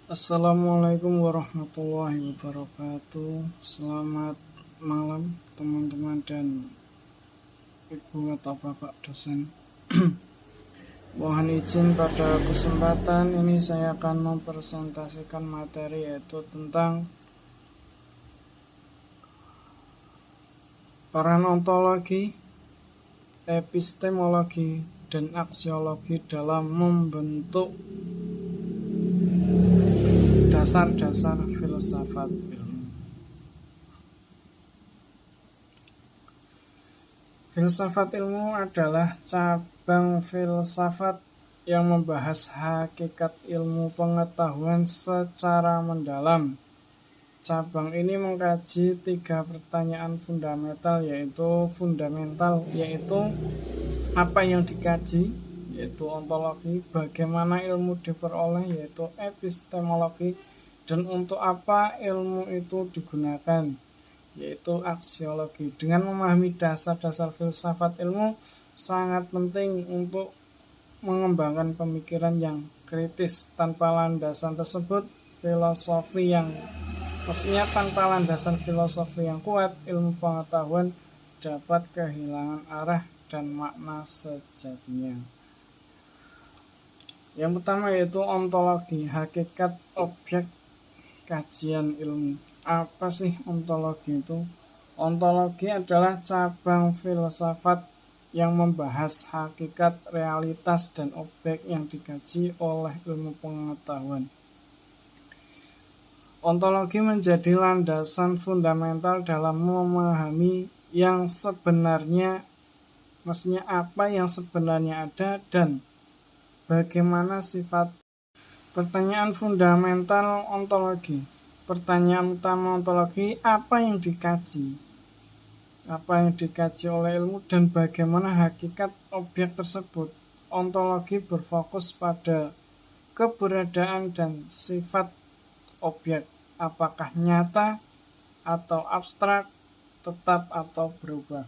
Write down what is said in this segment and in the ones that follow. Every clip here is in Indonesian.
Assalamualaikum warahmatullahi wabarakatuh. Selamat malam teman-teman dan ibu atau bapak dosen. Mohon izin pada kesempatan ini saya akan mempresentasikan materi yaitu tentang peran ontologi, epistemologi, dan aksiologi dalam membentuk dasar-dasar filsafat ilmu. Filsafat ilmu adalah cabang filsafat yang membahas hakikat ilmu pengetahuan secara mendalam. Cabang ini mengkaji 3 pertanyaan fundamental yaitu apa yang dikaji, yaitu ontologi, bagaimana ilmu diperoleh, yaitu epistemologi, dan untuk apa ilmu itu digunakan, yaitu aksiologi. Dengan memahami dasar-dasar filsafat ilmu sangat penting untuk mengembangkan pemikiran yang kritis. Tanpa landasan tersebut, tanpa landasan filosofi yang kuat, ilmu pengetahuan dapat kehilangan arah dan makna sejatinya. Yang pertama yaitu ontologi, hakikat objek kajian ilmu. Apa sih ontologi itu? Ontologi adalah cabang filsafat yang membahas hakikat, realitas, dan objek yang dikaji oleh ilmu pengetahuan. Ontologi menjadi landasan fundamental dalam memahami yang sebenarnya, maksudnya apa yang sebenarnya ada dan bagaimana sifat. Pertanyaan fundamental ontologi. Pertanyaan utama ontologi, apa yang dikaji? Apa yang dikaji oleh ilmu dan bagaimana hakikat objek tersebut? Ontologi berfokus pada keberadaan dan sifat objek, apakah nyata atau abstrak, tetap atau berubah.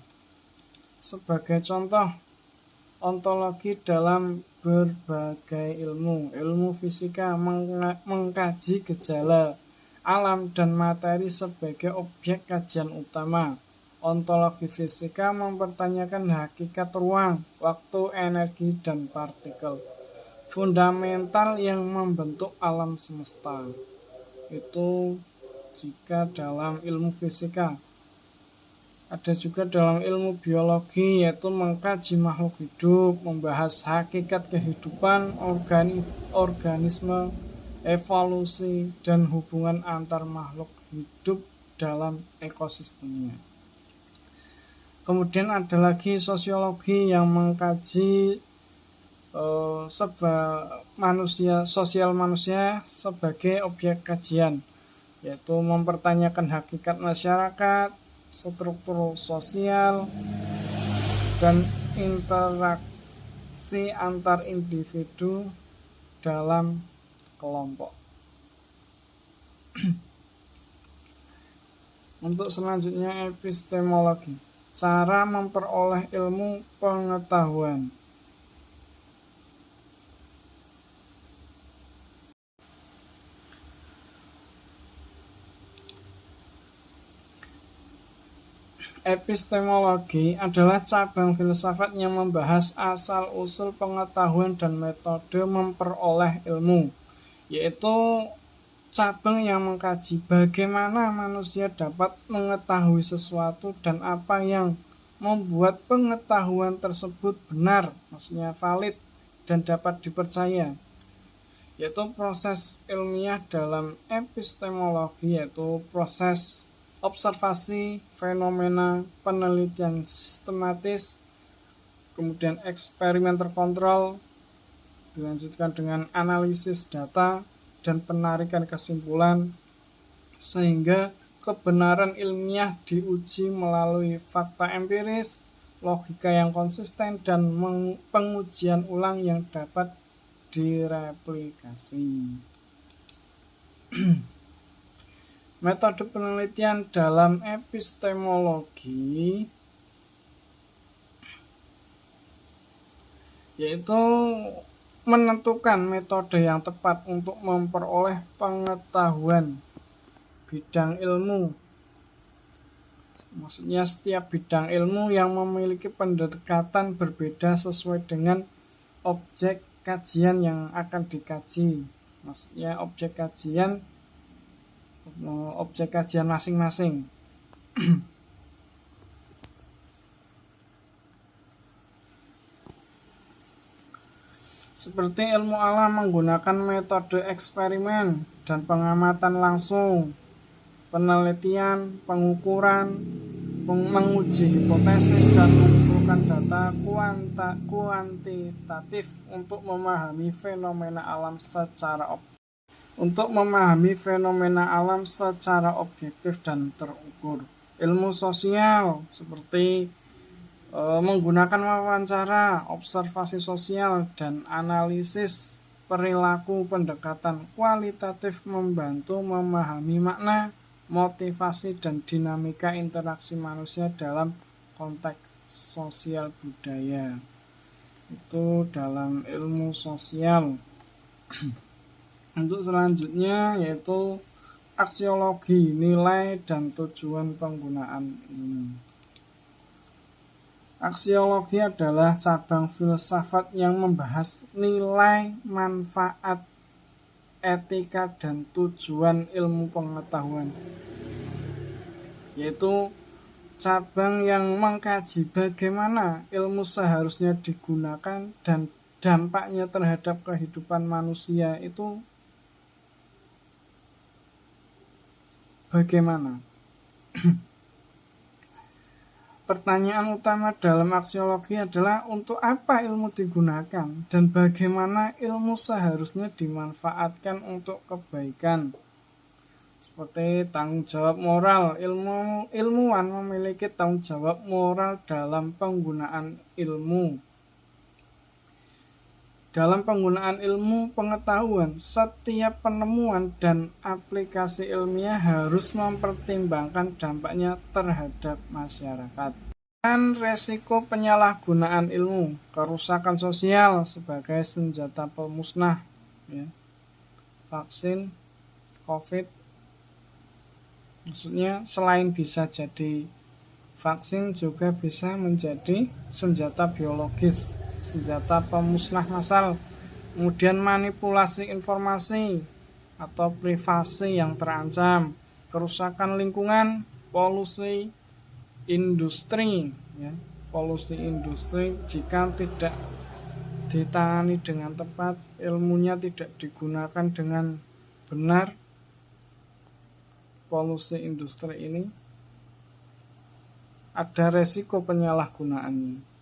Sebagai contoh, ontologi dalam berbagai ilmu fisika mengkaji gejala alam dan materi sebagai objek kajian utama. Ontologi fisika mempertanyakan hakikat ruang, waktu, energi, dan partikel fundamental yang membentuk alam semesta. Itu jika dalam ilmu fisika. Ada juga dalam ilmu biologi, yaitu mengkaji makhluk hidup, membahas hakikat kehidupan, organisme, evolusi, dan hubungan antar makhluk hidup dalam ekosistemnya. Kemudian ada lagi sosiologi yang mengkaji sosial manusia sebagai objek kajian, yaitu mempertanyakan hakikat masyarakat, struktur sosial, dan interaksi antar individu dalam kelompok. Untuk selanjutnya epistemologi, cara memperoleh ilmu pengetahuan. Epistemologi adalah cabang filsafat yang membahas asal-usul pengetahuan dan metode memperoleh ilmu, yaitu cabang yang mengkaji bagaimana manusia dapat mengetahui sesuatu dan apa yang membuat pengetahuan tersebut benar, maksudnya valid dan dapat dipercaya. Yaitu proses ilmiah dalam epistemologi, yaitu proses observasi fenomena, penelitian sistematis, kemudian eksperimen terkontrol, dilanjutkan dengan analisis data dan penarikan kesimpulan, sehingga kebenaran ilmiah diuji melalui fakta empiris, logika yang konsisten, dan pengujian ulang yang dapat direplikasi. Metode penelitian dalam epistemologi yaitu menentukan metode yang tepat untuk memperoleh pengetahuan bidang ilmu. Maksudnya setiap bidang ilmu yang memiliki pendekatan berbeda sesuai dengan objek kajian yang akan dikaji. Maksudnya objek kajian masing-masing. Seperti ilmu alam menggunakan metode eksperimen dan pengamatan langsung, penelitian, pengukuran, menguji hipotesis, dan mengumpulkan data kuantitatif untuk memahami fenomena alam secara objektif dan terukur. Ilmu sosial seperti menggunakan wawancara, observasi sosial, dan analisis perilaku. Pendekatan kualitatif membantu memahami makna, motivasi, dan dinamika interaksi manusia dalam konteks sosial budaya. Itu dalam ilmu sosial. Untuk selanjutnya yaitu aksiologi, nilai dan tujuan penggunaan ilmu. Aksiologi adalah cabang filsafat yang membahas nilai, manfaat, etika, dan tujuan ilmu pengetahuan. Yaitu cabang yang mengkaji bagaimana ilmu seharusnya digunakan dan dampaknya terhadap kehidupan manusia itu bagaimana. Pertanyaan utama dalam aksiologi adalah untuk apa ilmu digunakan dan bagaimana ilmu seharusnya dimanfaatkan untuk kebaikan. Seperti tanggung jawab moral, ilmuwan memiliki tanggung jawab moral dalam penggunaan ilmu. Dalam penggunaan ilmu pengetahuan, setiap penemuan dan aplikasi ilmiah harus mempertimbangkan dampaknya terhadap masyarakat. Dan resiko penyalahgunaan ilmu, kerusakan sosial sebagai senjata pemusnah, ya. Vaksin COVID, maksudnya selain bisa jadi vaksin juga bisa menjadi senjata biologis, senjata pemusnah massal. Kemudian manipulasi informasi atau privasi yang terancam, kerusakan lingkungan, polusi industri, ya. Polusi industri jika tidak ditangani dengan tepat, ilmunya tidak digunakan dengan benar, polusi industri ini ada resiko penyalahgunaannya.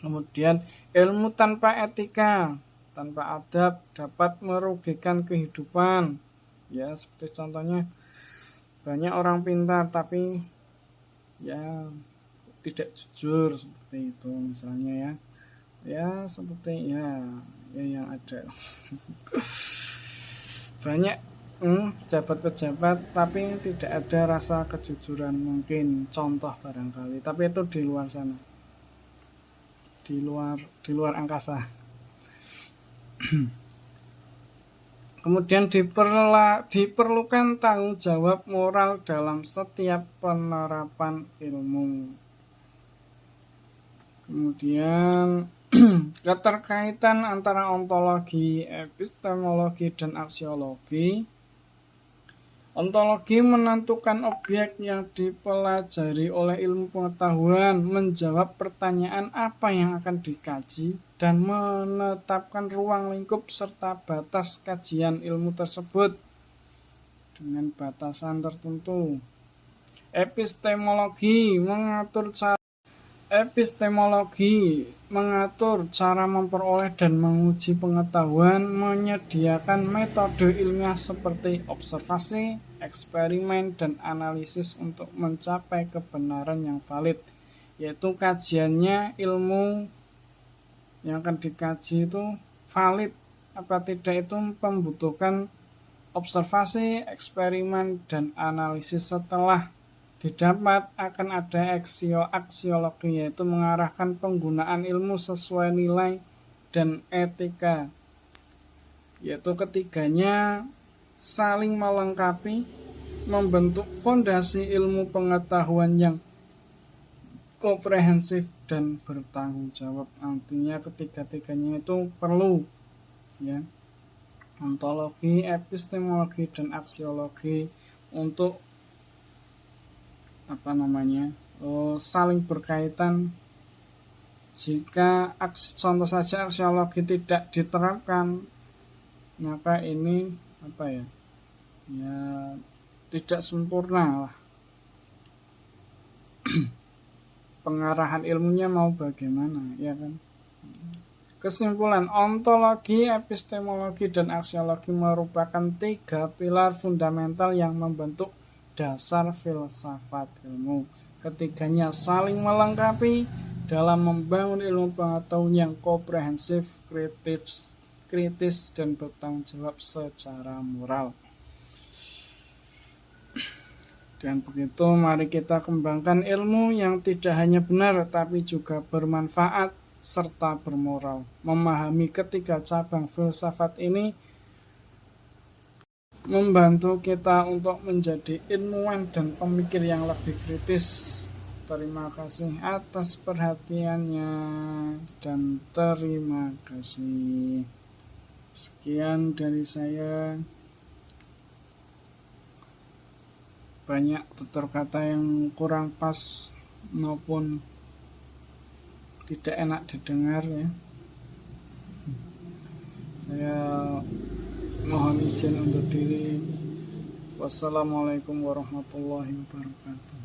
Kemudian ilmu tanpa etika, tanpa adab dapat merugikan kehidupan. Ya, seperti contohnya banyak orang pintar tapi ya tidak jujur, seperti itu misalnya, ya. Ya, seperti ya yang ada. Banyak pejabat-pejabat tapi tidak ada rasa kejujuran, mungkin contoh barangkali, tapi itu di luar sana, di luar angkasa. Kemudian diperlukan tanggung jawab moral dalam setiap penerapan ilmu. Kemudian keterkaitan antara ontologi, epistemologi, dan aksiologi. Ontologi menentukan objek yang dipelajari oleh ilmu pengetahuan, menjawab pertanyaan apa yang akan dikaji, dan menetapkan ruang lingkup serta batas kajian ilmu tersebut dengan batasan tertentu. Epistemologi mengatur cara memperoleh dan menguji pengetahuan, menyediakan metode ilmiah seperti observasi, eksperimen, dan analisis untuk mencapai kebenaran yang valid, yaitu kajiannya ilmu yang akan dikaji itu valid apa tidak, itu membutuhkan observasi, eksperimen, dan analisis. Setelah didapat akan ada aksiologi, yaitu mengarahkan penggunaan ilmu sesuai nilai dan etika, yaitu ketiganya saling melengkapi, membentuk fondasi ilmu pengetahuan yang komprehensif dan bertanggung jawab. Artinya ketiga-tiganya itu perlu, ya, ontologi, epistemologi, dan aksiologi untuk saling berkaitan. Jika contoh saja aksiologi tidak diterapkan, maka ini tidak sempurna lah. Pengarahan ilmunya mau bagaimana, ya kan? Kesimpulan, ontologi, epistemologi, dan aksiologi merupakan 3 pilar fundamental yang membentuk dasar filsafat ilmu. Ketiganya saling melengkapi dalam membangun ilmu pengetahuan yang komprehensif, kritis, dan bertanggung jawab secara moral. Dan begitu, mari kita kembangkan ilmu yang tidak hanya benar, tapi juga bermanfaat serta bermoral. Memahami ketiga cabang filsafat ini membantu kita untuk menjadi ilmuwan dan pemikir yang lebih kritis. Terima kasih atas perhatiannya, dan terima kasih. Sekian dari saya. Banyak tutur kata yang kurang pas maupun tidak enak didengar, ya. Saya mohon izin untuk diri. Wassalamualaikum warahmatullahi wabarakatuh.